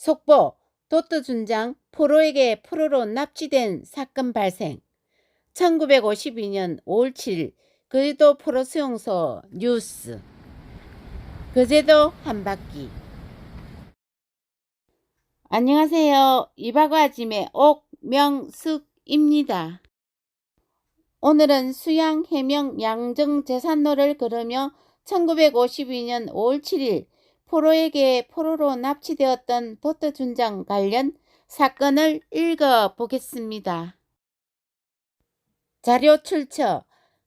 속보, 도트 준장 포로에게 포로로 납치된 사건 발생. 1952년 5월 7일 거제도 포로수용소 뉴스. 거제도 한바퀴. 안녕하세요. 이박아짐의 옥명숙입니다. 오늘은 수양, 해명, 양정제산로를 걸으며 1952년 5월 7일 포로에게 포로로 납치되었던 도트 준장 관련 사건을 읽어보겠습니다. 자료 출처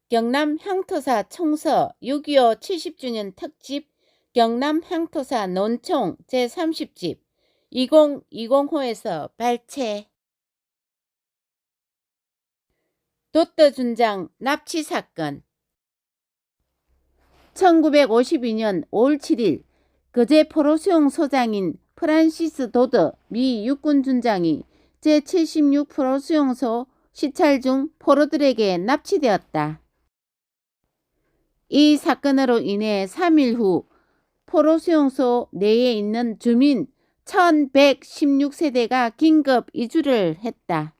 경남 향토사 총서 6.25 70주년 특집 경남 향토사 논총 제30집 2020호에서 발췌. 도트 준장 납치 사건. 1952년 5월 7일 거제 포로수용소장인 프란시스 도드 미 육군 준장이 제76 포로수용소 시찰 중 포로들에게 납치되었다. 이 사건으로 인해 3일 후 포로수용소 내에 있는 주민 1116세대가 긴급 이주를 했다.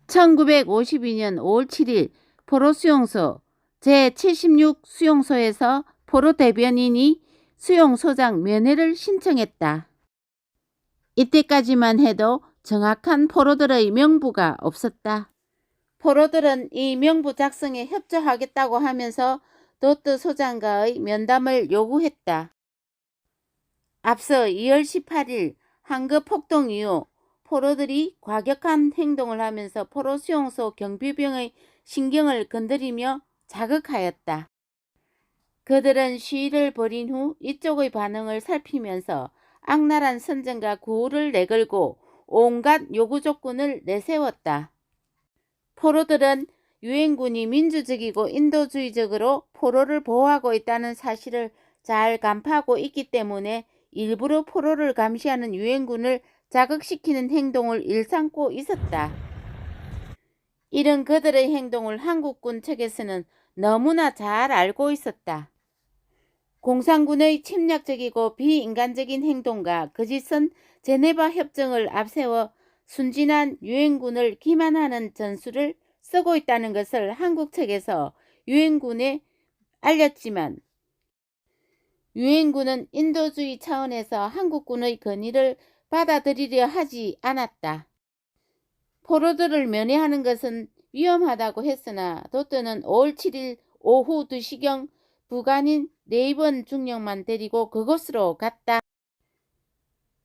1952년 5월 7일 포로수용소 제76 수용소에서 포로 대변인이 수용소장 면회를 신청했다. 이때까지만 해도 정확한 포로들의 명부가 없었다. 포로들은 이 명부 작성에 협조하겠다고 하면서 도트 소장과의 면담을 요구했다. 앞서 2월 18일 한급 폭동 이후 포로들이 과격한 행동을 하면서 포로수용소 경비병의 신경을 건드리며 자극하였다. 그들은 시위를 벌인 후 이쪽의 반응을 살피면서 악랄한 선전과 구호를 내걸고 온갖 요구 조건을 내세웠다. 포로들은 유엔군이 민주적이고 인도주의적으로 포로를 보호하고 있다는 사실을 잘 간파하고 있기 때문에 일부러 포로를 감시하는 유엔군을 자극시키는 행동을 일삼고 있었다. 이런 그들의 행동을 한국군 측에서는 너무나 잘 알고 있었다. 공산군의 침략적이고 비인간적인 행동과 거짓선 제네바 협정을 앞세워 순진한 유엔군을 기만하는 전술을 쓰고 있다는 것을 한국 측에서 유엔군에 알렸지만 유엔군은 인도주의 차원에서 한국군의 건의를 받아들이려 하지 않았다. 포로들을 면회하는 것은 위험하다고 했으나 도트는 5월 7일 오후 2시경 부관인 레이번 중령만 데리고 그곳으로 갔다.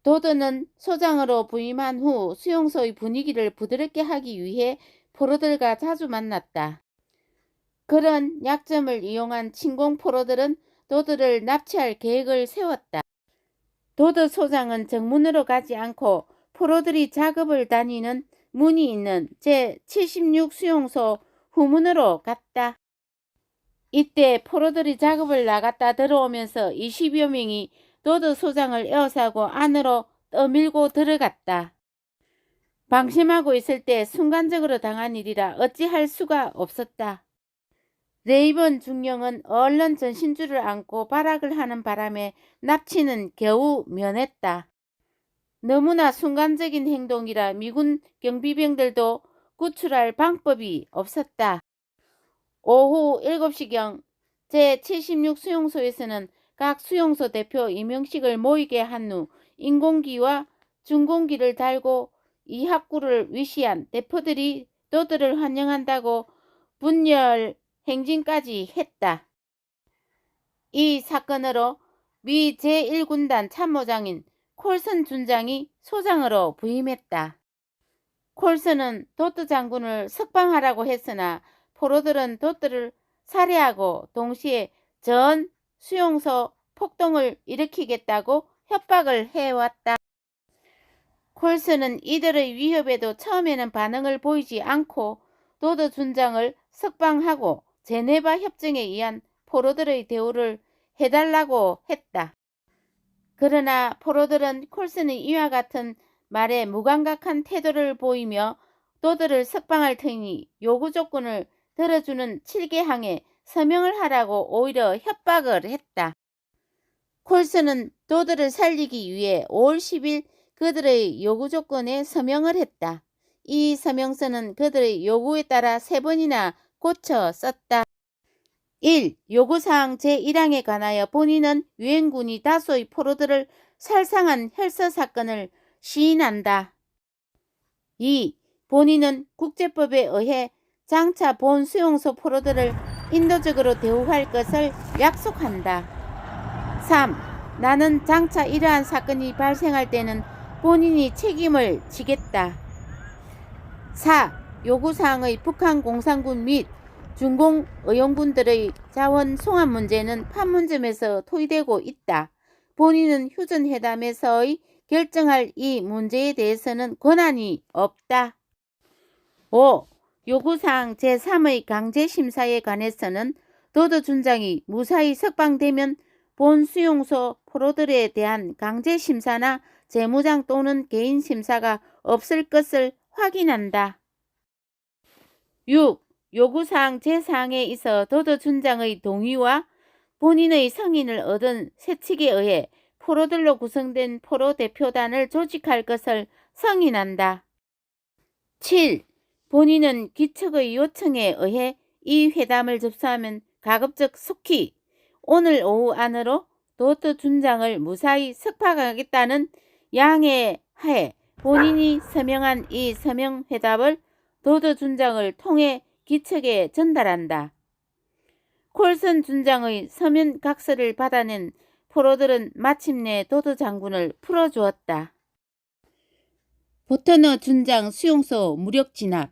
도트는 소장으로 부임한 후 수용소의 분위기를 부드럽게 하기 위해 포로들과 자주 만났다. 그런 약점을 이용한 침공 포로들은 도트를 납치할 계획을 세웠다. 도트 소장은 정문으로 가지 않고 포로들이 작업을 다니는 문이 있는 제76 수용소 후문으로 갔다. 이때 포로들이 작업을 나갔다 들어오면서 20여 명이 도트 소장을 에워싸고 안으로 떠밀고 들어갔다. 방심하고 있을 때 순간적으로 당한 일이라 어찌할 수가 없었다. 레이번 중령은 얼른 전신줄을 안고 발악을 하는 바람에 납치는 겨우 면했다. 너무나 순간적인 행동이라 미군 경비병들도 구출할 방법이 없었다. 오후 7시경 제76 수용소에서는 각 수용소 대표 임용식을 모이게 한 후 인공기와 중공기를 달고 이 학구를 위시한 대표들이 도트를 환영한다고 분열 행진까지 했다. 이 사건으로 미 제1군단 참모장인 콜슨 준장이 소장으로 부임했다. 콜슨은 도트 장군을 석방하라고 했으나 포로들은 도트를 살해하고 동시에 전 수용소 폭동을 일으키겠다고 협박을 해왔다. 콜슨은 이들의 위협에도 처음에는 반응을 보이지 않고 도트 준장을 석방하고 제네바 협정에 의한 포로들의 대우를 해달라고 했다. 그러나 포로들은 콜슨의 이와 같은 말에 무감각한 태도를 보이며 도트를 석방할 테니 요구 조건을 들어주는 7개항에 서명을 하라고 오히려 협박을 했다. 콜슨은 도트를 살리기 위해 5월 10일 그들의 요구 조건에 서명을 했다. 이 서명서는 그들의 요구에 따라 3번이나 고쳐 썼다. 1. 요구사항 제1항에 관하여 본인은 유엔군이 다수의 포로들을 살상한 혈서 사건을 시인한다. 2. 본인은 국제법에 의해 장차 본 수용소 포로들을 인도적으로 대우할 것을 약속한다. 3. 나는 장차 이러한 사건이 발생할 때는 본인이 책임을 지겠다. 4. 요구사항의 북한 공산군 및 중공 의용군들의 자원 송환 문제는 판문점에서 토의되고 있다. 본인은 휴전회담에서의 결정할 이 문제에 대해서는 권한이 없다. 5. 요구사항 제3의 강제심사에 관해서는 도도준장이 무사히 석방되면 본 수용소 포로들에 대한 강제심사나 재무장 또는 개인심사가 없을 것을 확인한다. 6. 요구사항 제4항에 있어 도도준장의 동의와 본인의 승인을 얻은 세 측에 의해 포로들로 구성된 포로 대표단을 조직할 것을 승인한다. 7. 본인은 기측의 요청에 의해 이 회담을 접수하면 가급적 속히 오늘 오후 안으로 도도준장을 무사히 석방하겠다는 양해 하에 본인이 서명한 이 서명회답을 도도준장을 통해 기측에 전달한다. 콜슨 준장의 서면 각서를 받아낸 포로들은 마침내 도도장군을 풀어주었다. 보터너 준장 수용소 무력 진압.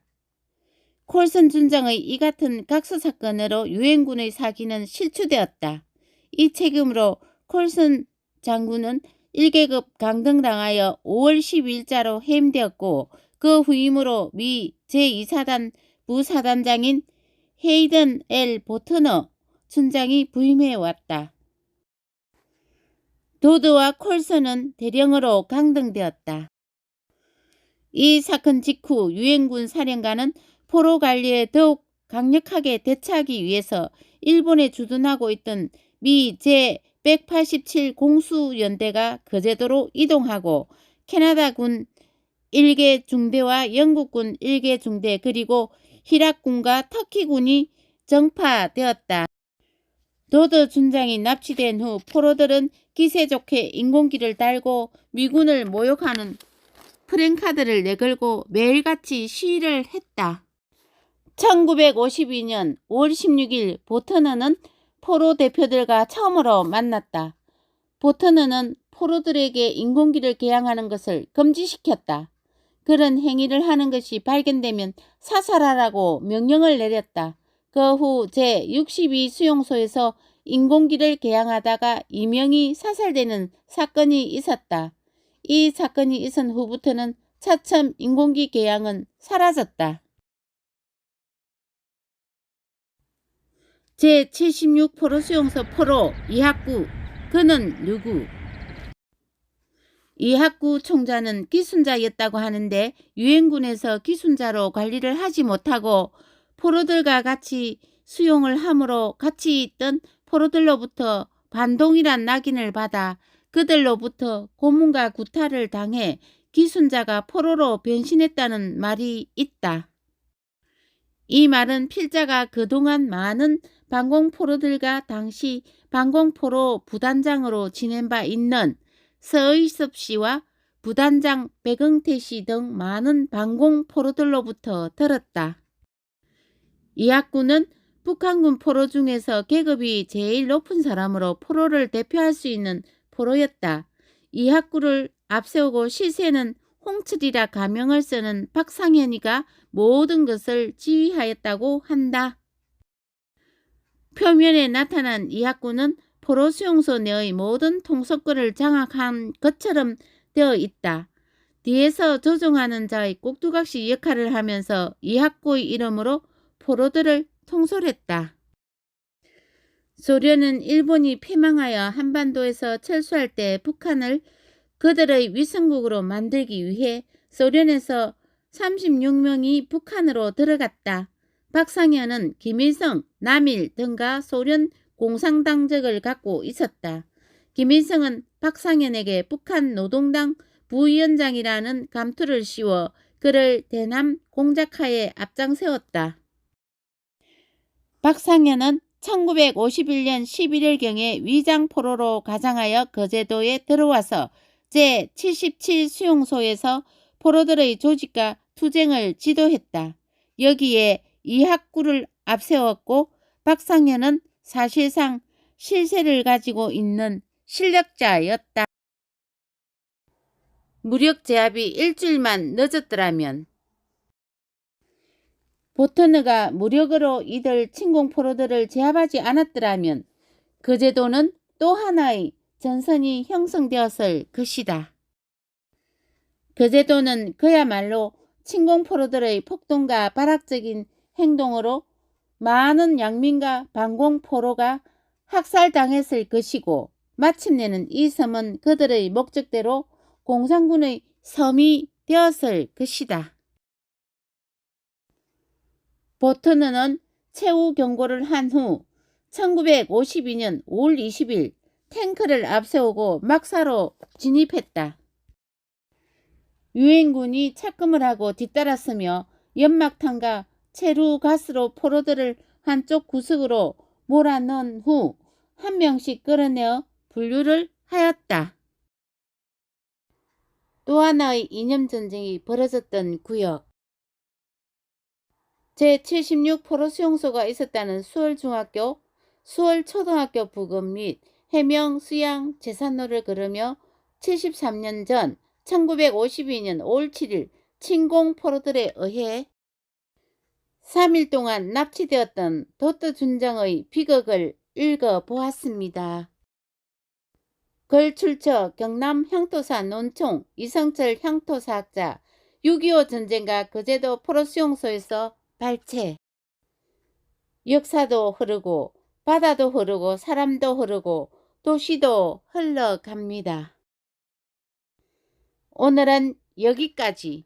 콜슨 준장의 이 같은 각서 사건으로 유엔군의 사기는 실추되었다. 이 책임으로 콜슨 장군은 1계급 강등당하여 5월 12일자로 해임되었고 그 후임으로 미 제2사단 부사단장인 헤이든 L. 보터너 준장이 부임해왔다. 도드와 콜슨은 대령으로 강등되었다. 이 사건 직후 유엔군 사령관은 포로 관리에 더욱 강력하게 대처하기 위해서 일본에 주둔하고 있던 미 제187 공수연대가 거제도로 이동하고 캐나다군 1개 중대와 영국군 1개 중대 그리고 히락군과 터키군이 정파되었다. 도드 준장이 납치된 후 포로들은 기세 좋게 인공기를 달고 미군을 모욕하는 프랭카드를 내걸고 매일같이 시위를 했다. 1952년 5월 16일 보터너는 포로 대표들과 처음으로 만났다. 보터너는 포로들에게 인공기를 개양하는 것을 금지시켰다. 그런 행위를 하는 것이 발견되면 사살하라고 명령을 내렸다. 그 후 제62 수용소에서 인공기를 개양하다가 2명이 사살되는 사건이 있었다. 이 사건이 있은 후부터는 차츰 인공기 개양은 사라졌다. 제76 포로 수용소 포로 이학구. 그는 누구? 이학구 총자는 기순자였다고 하는데 유엔군에서 기순자로 관리를 하지 못하고 포로들과 같이 수용을 함으로 같이 있던 포로들로부터 반동이란 낙인을 받아 그들로부터 고문과 구타를 당해 기순자가 포로로 변신했다는 말이 있다. 이 말은 필자가 그동안 많은 반공포로들과 당시 반공포로 부단장으로 지낸 바 있는 서의섭 씨와 부단장 백응태 씨 등 많은 반공포로들로부터 들었다. 이학구는 북한군 포로 중에서 계급이 제일 높은 사람으로 포로를 대표할 수 있는 포로였다. 이학구를 앞세우고 시세는 홍철이라 가명을 쓰는 박상현이가 모든 것을 지휘하였다고 한다. 표면에 나타난 이학구는 포로 수용소 내의 모든 통속권을 장악한 것처럼 되어 있다. 뒤에서 조종하는 자의 꼭두각시 역할을 하면서 이학구의 이름으로 포로들을 통솔했다. 소련은 일본이 패망하여 한반도에서 철수할 때 북한을 그들의 위성국으로 만들기 위해 소련에서 36명이 북한으로 들어갔다. 박상현은 김일성, 남일 등과 소련 공산당적을 갖고 있었다. 김일성은 박상현에게 북한 노동당 부위원장이라는 감투를 씌워 그를 대남 공작하에 앞장세웠다. 박상현은 1951년 11월경에 위장포로로 가장하여 거제도에 들어와서 제77 수용소에서 포로들의 조직과 투쟁을 지도했다. 여기에 이학구를 앞세웠고 박상현은 사실상 실세를 가지고 있는 실력자였다. 무력 제압이 일주일만 늦었더라면 보트너가 무력으로 이들 침공 포로들을 제압하지 않았더라면 거제도는 또 하나의 전선이 형성되었을 것이다. 거제도는 그야말로 침공 포로들의 폭동과 발악적인 행동으로 많은 양민과 반공 포로가 학살당했을 것이고 마침내는 이 섬은 그들의 목적대로 공산군의 섬이 되었을 것이다. 보트너는 최후 경고를 한 후 1952년 5월 20일 탱크를 앞세우고 막사로 진입했다. 유엔군이 착금을 하고 뒤따랐으며 연막탄과 체류가스로 포로들을 한쪽 구석으로 몰아넣은 후 한 명씩 끌어내어 분류를 하였다. 또 하나의 이념전쟁이 벌어졌던 구역. 제76 포로수용소가 있었다는 수월중학교, 수월초등학교 부근 및 해명 수양 재산로를 걸으며 73년 전 1952년 5월 7일 침공 포로들에 의해 3일 동안 납치되었던 도트준장의 비극을 읽어보았습니다. 글 출처 경남 향토사 논총 이성철 향토사학자 6.25 전쟁과 거제도 포로수용소에서 발췌. 역사도 흐르고 바다도 흐르고 사람도 흐르고 도시도 흘러갑니다. 오늘은 여기까지.